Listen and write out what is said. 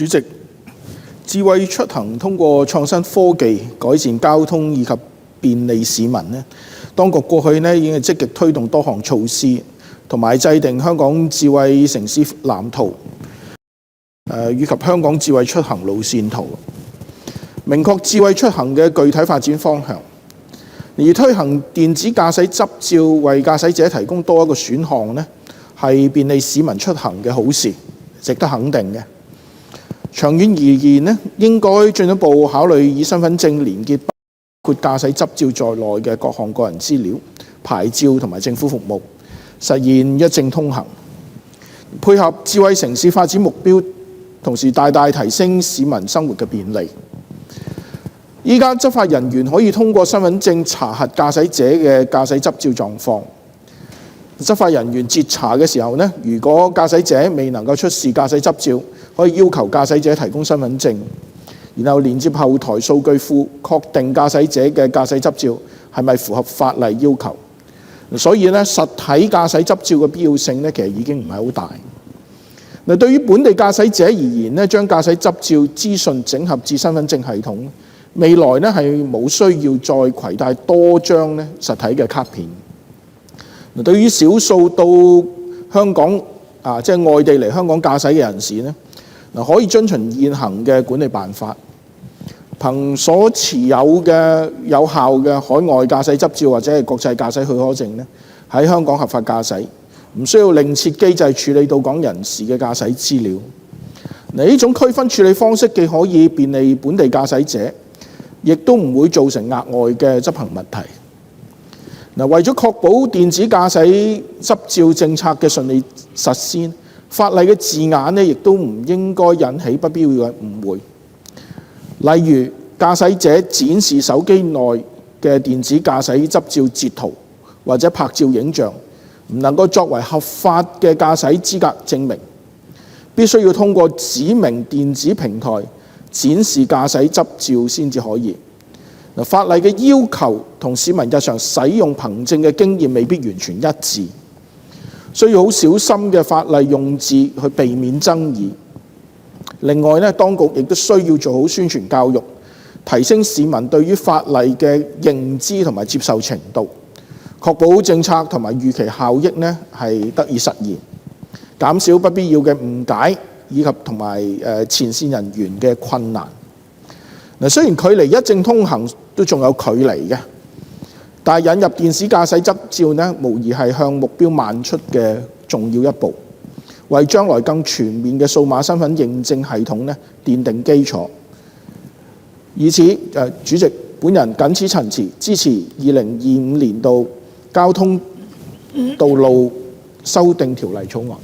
主席，智慧出行通過創新科技改善交通以及便利市民呢，當局過去已經積極推動多項措施，同埋制定香港智慧城市藍圖，以及香港智慧出行路線圖，明確智慧出行嘅具體發展方向。而推行電子駕駛執照，為駕駛者提供多一個選項呢，係便利市民出行嘅好事，值得肯定嘅。長遠而言呢，應該進一步考慮以身份證連結包括駕駛執照在內嘅各項個人資料、牌照同埋政府服務，實現一證通行，配合智慧城市發展目標，同時大大提升市民生活嘅便利。依家執法人員可以通過身份證查核駕駛者嘅駕駛執照狀況。執法人員截查嘅時候呢，如果駕駛者未能夠出示駕駛執照，可以要求駕駛者提供身份證，然後連接後台數據庫，確定駕駛者嘅駕駛執照係咪符合法例要求。所以呢，實體駕駛執照嘅必要性呢，其實已經唔係好大。嗱，對於本地駕駛者而言呢，將駕駛執照資訊整合至身份證系統，未來呢係冇需要再攜帶多張實體嘅卡片。嗱，對於少數到香港即係外地嚟香港駕駛嘅人士呢，可以遵循現行嘅管理辦法，憑所持有嘅有效嘅海外駕駛執照或者係國際駕駛許可證呢，喺香港合法駕駛，唔需要另設機制處理到港人士嘅駕駛資料。嗱，呢種區分處理方式既可以便利本地駕駛者，亦都唔會造成額外嘅執行問題。嗱，為咗確保電子駕駛執照政策嘅順利實施，法例嘅字眼呢，亦都唔應該引起不必要嘅誤會。例如，駕駛者展示手機內嘅電子駕駛執照截圖或者拍照影像，唔能夠作為合法嘅駕駛資格證明，必須要通過指明電子平台展示駕駛執照先至可以。法例嘅要求同市民日常使用憑證嘅經驗未必完全一致，需要好小心嘅法例用字去避免爭議。另外呢，當局亦都需要做好宣傳教育，提升市民對於法例嘅認知同埋接受程度，確保政策同埋預期效益呢係得以實現，減少不必要嘅誤解以及同埋前線人員嘅困難。嗱，雖然距離一證通行都仲有距離嘅，但係引入電子駕駛執照呢，無疑係向目標邁出嘅重要一步，為將來更全面嘅數碼身份認證系統呢奠定基礎。以此，主席，本人謹此陳辭，支持2025年度交通道路修訂條例草案。